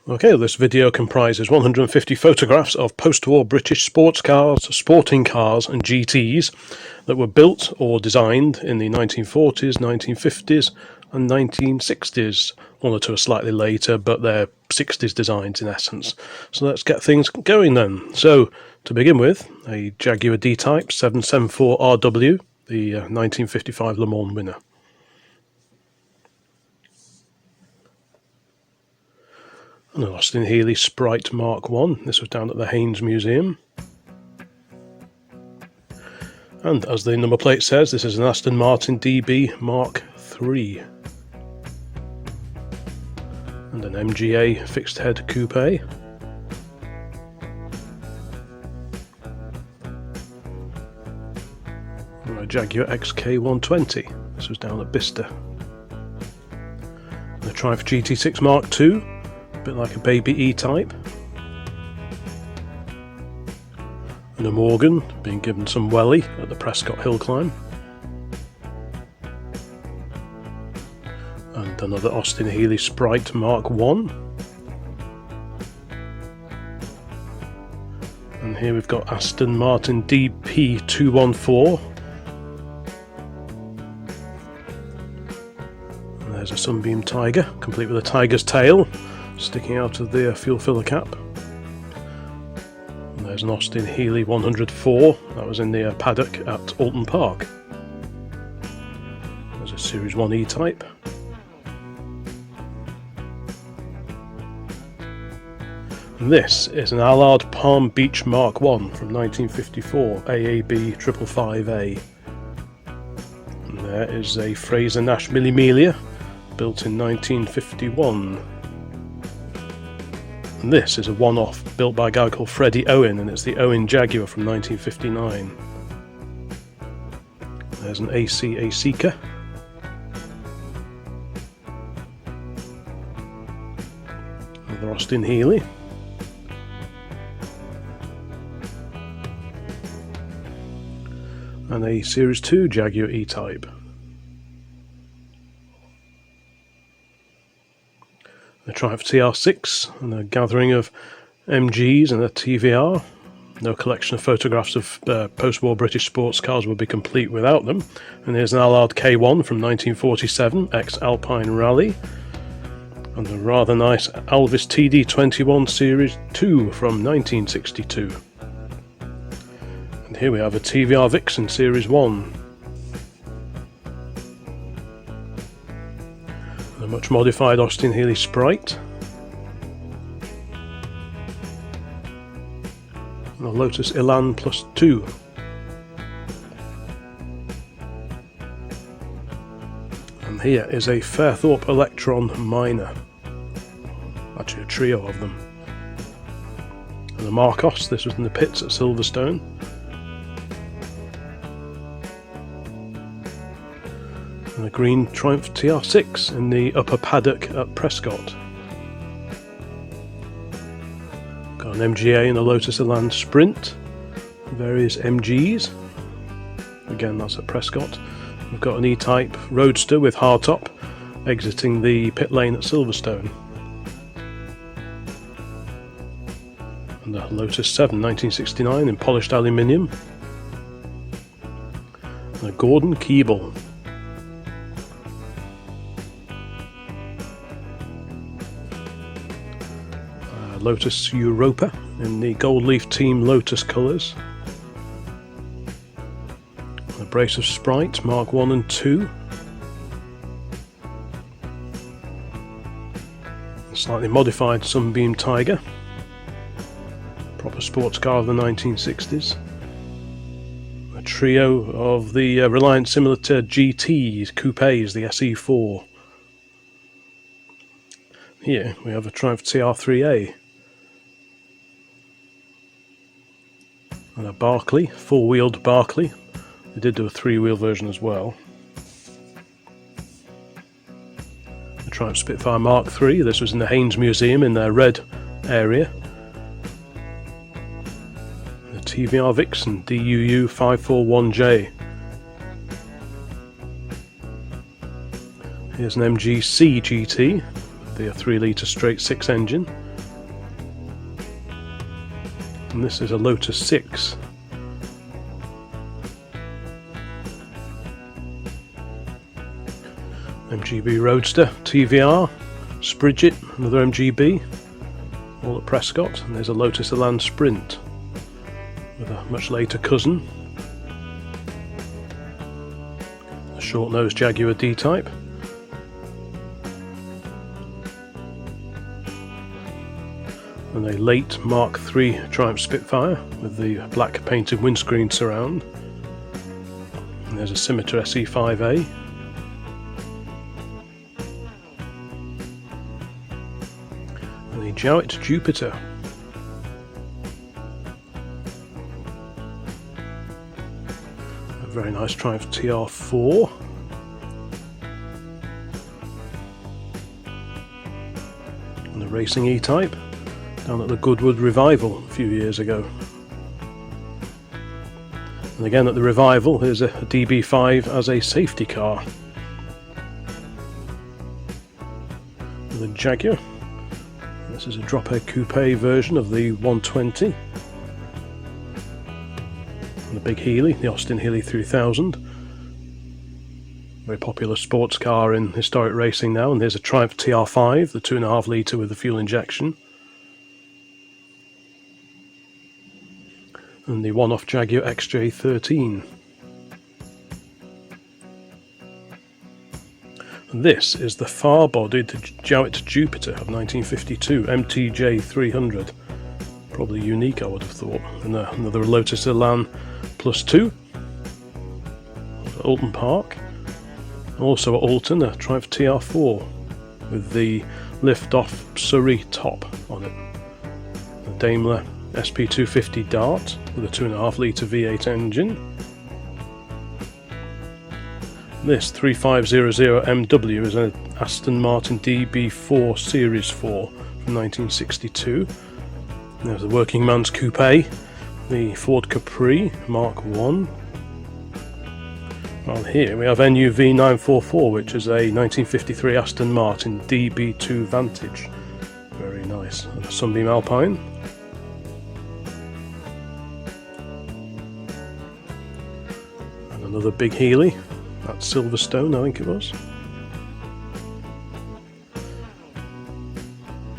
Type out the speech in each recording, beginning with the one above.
Okay, this video comprises 150 photographs of post-war British sports cars, sporting cars and GTs that were built or designed in the 1940s, 1950s and 1960s. One or two are slightly later, but they're 60s designs in essence. So let's get things going then. So, to begin with, a Jaguar D-Type 774RW, the 1955 Le Mans winner. And an Austin Healey Sprite Mark I. This was down at the Haynes Museum. And as the number plate says, this is an Aston Martin DB Mark III. And an MGA fixed head coupe. And a Jaguar XK120. This was down at Bicester. And a Triumph GT6 Mark II. A bit like a baby E-Type. And a Morgan being given some welly at the Prescott hill climb. And another Austin Healey Sprite Mark I. And here we've got Aston Martin DP214. And there's a Sunbeam Tiger, complete with a tiger's tail sticking out of the fuel filler cap. And there's an Austin Healey 104, that was in the paddock at Alton Park. There's a Series 1 E-Type. And this is an Allard Palm Beach Mark I from 1954, AAB 555A. And there is a Fraser Nash Millimelia, built in 1951. And this is a one-off built by a guy called Freddie Owen, and it's the Owen Jaguar from 1959. There's an AC Seeker. Another Austin Healey. And a Series 2 Jaguar E-Type. A Triumph TR6 and a gathering of MGs and a TVR. No collection of photographs of post-war British sports cars would be complete without them. And here's an Allard K1 from 1947, ex-Alpine Rally. And a rather nice Alvis TD21 Series 2 from 1962. And here we have a TVR Vixen Series 1. A much modified Austin Healey Sprite. And a Lotus Elan Plus 2. And here is a Fairthorpe Electron Minor. Actually a trio of them. And a Marcos, this was in the pits at Silverstone. And a green Triumph TR6 in the upper paddock at Prescott. Got an MGA and a Lotus Elan Sprint. Various MGs. Again, that's at Prescott. We've got an E-Type Roadster with hardtop exiting the pit lane at Silverstone. And a Lotus 7 1969 in polished aluminium. And a Gordon Keeble. Lotus Europa in the Gold Leaf Team Lotus colours. A brace of Sprite Mark 1 and 2. A slightly modified Sunbeam Tiger. Proper sports car of the 1960s. A trio of the Reliant Simulator GTs, coupes, the SE4. Here we have a Triumph TR3A. And a Barclay, four-wheeled Barclay. They did do a three-wheel version as well. The Triumph Spitfire Mark III, this was in the Haynes Museum in their red area. The TVR Vixen DUU 541J. Here's an MGC GT, the 3 litre straight 6 engine. And this is a Lotus 6. MGB Roadster, TVR, Spridget, another MGB, all at Prescott. And there's a Lotus Elan Sprint with a much later cousin, a short-nosed Jaguar D-Type. And a late Mark III Triumph Spitfire with the black painted windscreen surround. And there's a Scimitar SE5A. And the Jowett Jupiter. A very nice Triumph TR4. And a racing E-Type down at the Goodwood Revival a few years ago. And again at the Revival, here's a DB5 as a safety car. The Jaguar. This is a drop-head coupe version of the 120. And the big Healey, the Austin Healey 3000. Very popular sports car in historic racing now. And there's a Triumph TR5, the 2.5 litre with the fuel injection. And the one-off Jaguar XJ13. And this is the far-bodied Jowett Jupiter of 1952, MTJ 300. Probably unique, I would have thought. And another Lotus Elan Plus 2 at Alton Park. Also at Alton, a Triumph TR4 with the lift-off Surrey top on it. A Daimler SP250 Dart with a 2.5 litre V8 engine. This 3500MW is an Aston Martin DB4 Series 4 from 1962. There's the working man's coupe, the Ford Capri Mark I. Well, here we have NUV 944, which is a 1953 Aston Martin DB2 Vantage. Very nice. And a Sunbeam Alpine. Another big Healey at Silverstone, I think it was.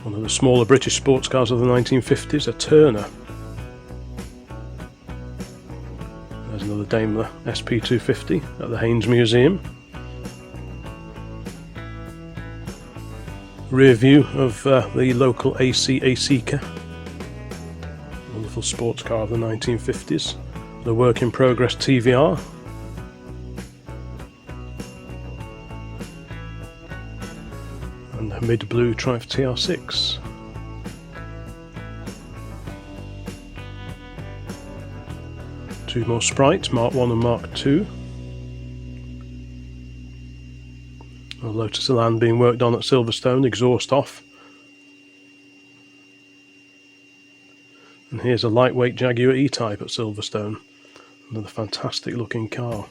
One of the smaller British sports cars of the 1950s, a Turner. There's another Daimler SP250 at the Haynes Museum. Rear view of the local AC Aseca. Wonderful sports car of the 1950s. The work in progress TVR. And a mid-blue Triumph TR6. Two more sprites, Mark 1 and Mark 2. A Lotus Elan being worked on at Silverstone, exhaust off. And here's a lightweight Jaguar E-Type at Silverstone. Another fantastic looking car.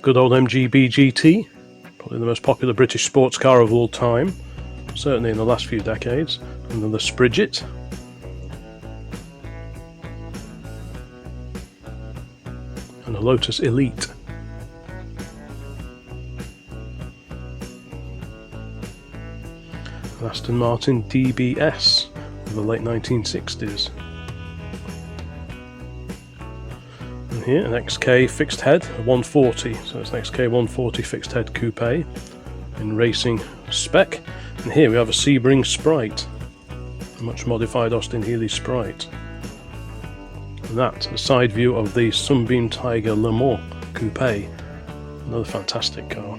Good old MGB GT. Probably the most popular British sports car of all time, certainly in the last few decades. And then the Spridget. And a Lotus Elite. An Aston Martin DBS of the late 1960s. And here an XK fixed head, a 140, so it's an XK 140 fixed head coupe in racing spec. And here we have a Sebring Sprite, a much modified Austin Healey Sprite. And that's a side view of the Sunbeam Tiger Le Mans coupe, another fantastic car.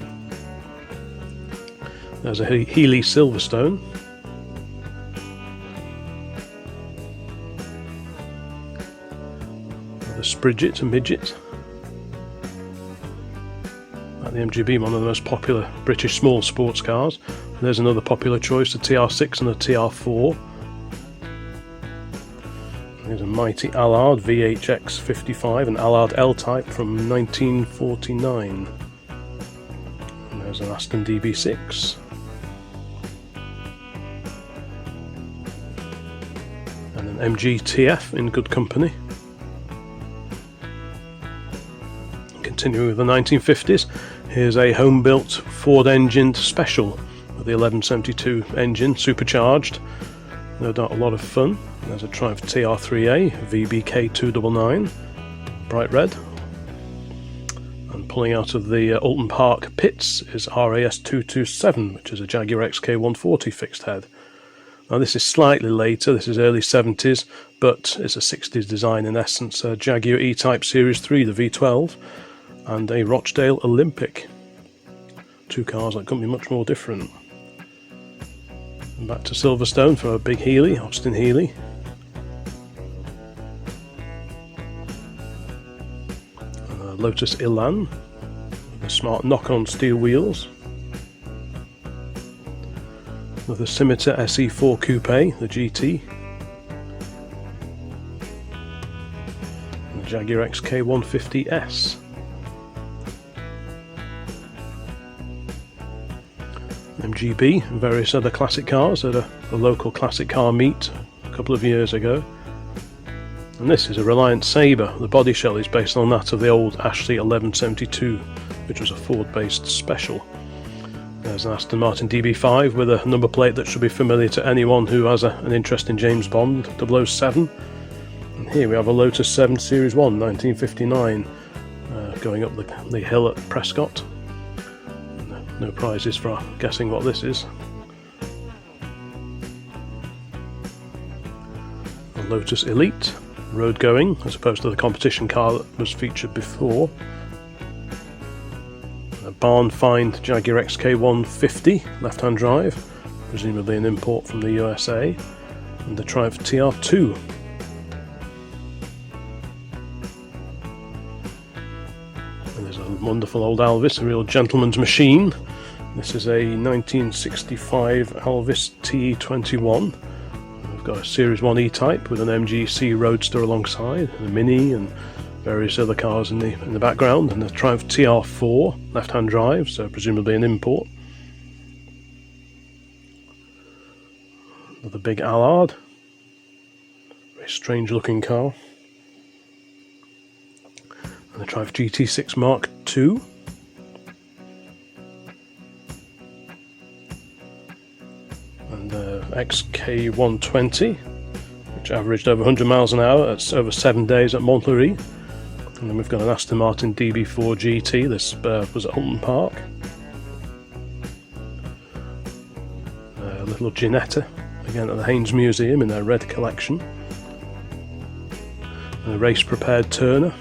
There's a Healey Silverstone. The Spridget, a midget. At the MGB, one of the most popular British small sports cars. And there's another popular choice, the TR6 and the TR4. There's a mighty Allard VHX 55, an Allard L-Type from 1949. And there's an Aston DB6. An MG-TF in good company. Continuing with the 1950s, here's a home-built Ford-engined Special with the 1172 engine, supercharged. No doubt a lot of fun. There's a Triumph TR3A, VBK 299, bright red. And pulling out of the Alton Park pits is RAS 227, which is a Jaguar XK140 fixed head. Now this is slightly later, this is early 70s, but it's a 60s design in essence. A Jaguar E-Type Series 3, the V12, and a Rochdale Olympic. Two cars that couldn't be much more different. And back to Silverstone for a big Healey, Austin Healey. And a Lotus Elan with the smart knock-on steel wheels. Another Scimitar SE4 Coupe, the GT. And the Jaguar XK150S. MGB and various other classic cars at a local classic car meet a couple of years ago. And this is a Reliant Sabre. The body shell is based on that of the old Ashley 1172, which was a Ford-based special. There's an Aston Martin DB5 with a number plate that should be familiar to anyone who has an interest in James Bond, 007. And here we have a Lotus 7 Series 1, 1959, going up the hill at Prescott. No prizes for guessing what this is. A Lotus Elite, road going, as opposed to the competition car that was featured before. A barn find Jaguar XK150, left-hand drive, presumably an import from the USA. And the Triumph TR2. And there's a wonderful old Elvis, a real gentleman's machine. This is a 1965 Elvis TE21. We've got a Series 1 E-Type with an MGC Roadster alongside, and a Mini and various other cars in the background, and the Triumph TR4 left-hand drive, so presumably an import. Another big Allard, very strange looking car. And the Triumph GT6 Mark II. And the XK120, which averaged over 100 miles an hour. That's over 7 days at Montlhéry. And then we've got an Aston Martin DB4 GT. This was at Alton Park. A little Ginetta, again at the Haynes Museum in their red collection. And a race-prepared Turner.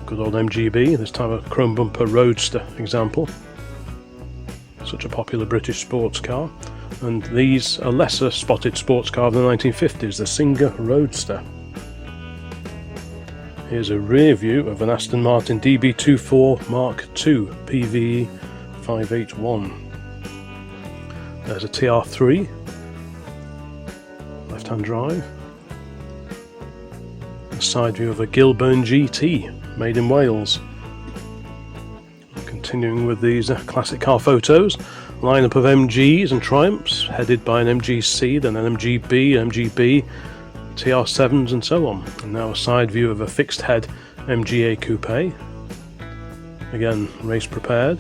Good old MGB, this time a chrome bumper Roadster example. Such a popular British sports car. And these are lesser spotted sports car of the 1950s, the Singer Roadster. Here's a rear view of an Aston Martin DB24 Mark II PVE 581. There's a TR3, left-hand drive. A side view of a Gilburn GT, made in Wales. Continuing with these classic car photos, lineup of MGs and Triumphs, headed by an MGC, then an MGB, TR7s and so on. And now a side view of a fixed head MGA Coupe, again race prepared.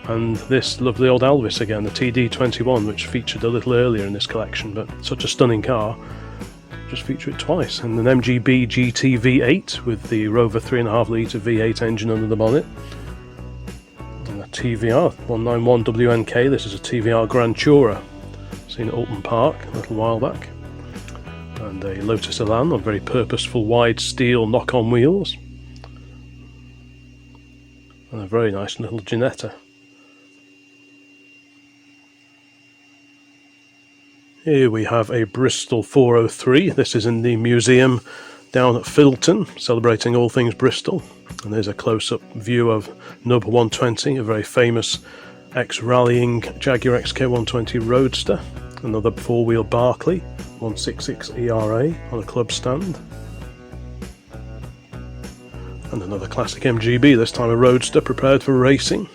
And this lovely old Elvis again, the TD21, which featured a little earlier in this collection, but such a stunning car. Just feature it twice. And an MGB GT V8 with the Rover 3.5 litre V8 engine under the bonnet. And a TVR 191WNK. This is a TVR Grand Tourer, seen at Alton Park a little while back. And a Lotus Elan on very purposeful wide steel knock-on wheels. And a very nice little Ginetta. Here we have a Bristol 403. This is in the museum down at Filton, celebrating all things Bristol. And there's a close-up view of Nub 120, a very famous ex-rallying Jaguar XK120 Roadster. Another four-wheel Barclay 166 ERA on a club stand. And another classic MGB, this time a Roadster prepared for racing.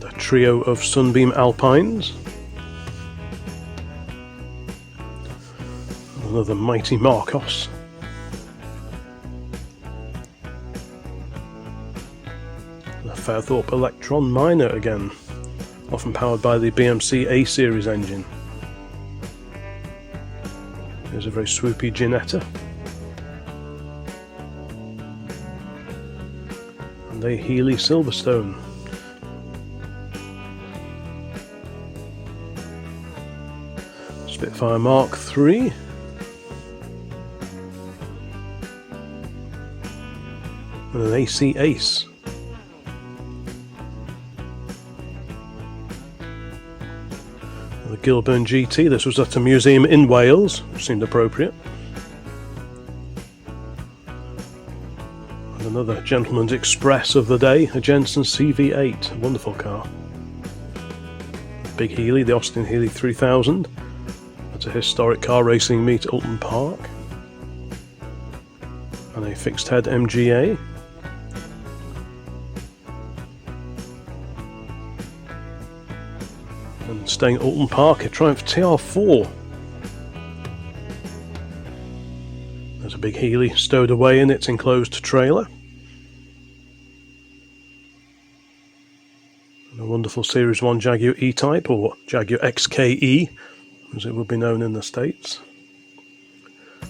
a trio of Sunbeam Alpines. Another mighty Marcos. A Fairthorpe Electron Minor again, often powered by the BMC A-Series engine. Here's a very swoopy Ginetta. And a Healy Silverstone. Spitfire Mark III. And an AC Ace. The Gilburn GT, this was at a museum in Wales, which seemed appropriate. And another Gentleman's Express of the day, a Jensen CV8, a wonderful car. Big Healy, the Austin Healy 3000. That's a historic car racing meet at Alton Park. And a fixed head MGA. And staying at Alton Park, a Triumph TR4. There's a big Healy stowed away in its enclosed trailer. And a wonderful Series 1 Jaguar E-Type, or Jaguar XKE, as it would be known in the States.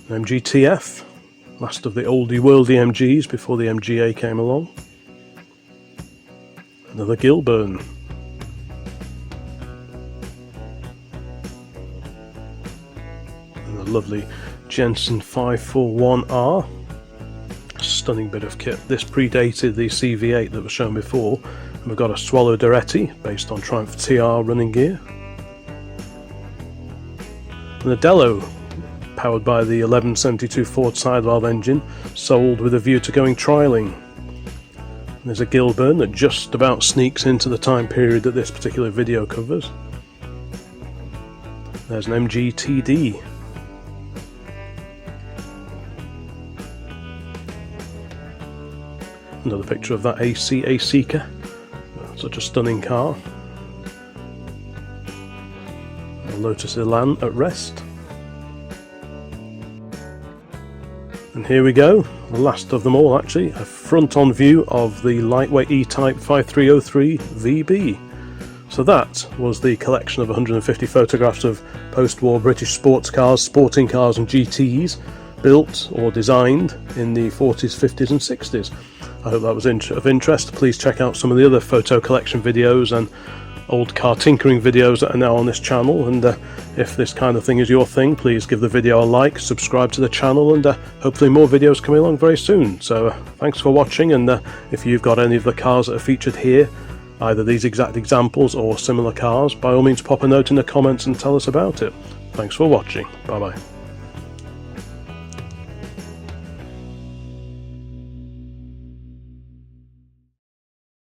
An MGTF, last of the oldie worldy MGs before the MGA came along. Another Gilburn. And a lovely Jensen 541R. Stunning bit of kit. This predated the CV8 that was shown before. And we've got a Swallow Duretti based on Triumph TR running gear. And a Dello, powered by the 1172 Ford Sidevalve engine, sold with a view to going trialling. And there's a Gilburn that just about sneaks into the time period that this particular video covers. There's an MGTD. Another picture of that ACA Seeker, such a stunning car. A Lotus Elan at rest. And here we go, the last of them all actually, a front-on view of the lightweight E-Type 5303 VB. So that was the collection of 150 photographs of post-war British sports cars, sporting cars and GTs built or designed in the 40s, 50s and 60s. I hope that was of interest. Please check out some of the other photo collection videos and old car tinkering videos that are now on this channel, and if this kind of thing is your thing, please give the video a like, subscribe to the channel, and hopefully more videos coming along very soon. So thanks for watching, and if you've got any of the cars that are featured here, either these exact examples or similar cars, by all means pop a note in the comments and tell us about it. Thanks for watching. Bye bye.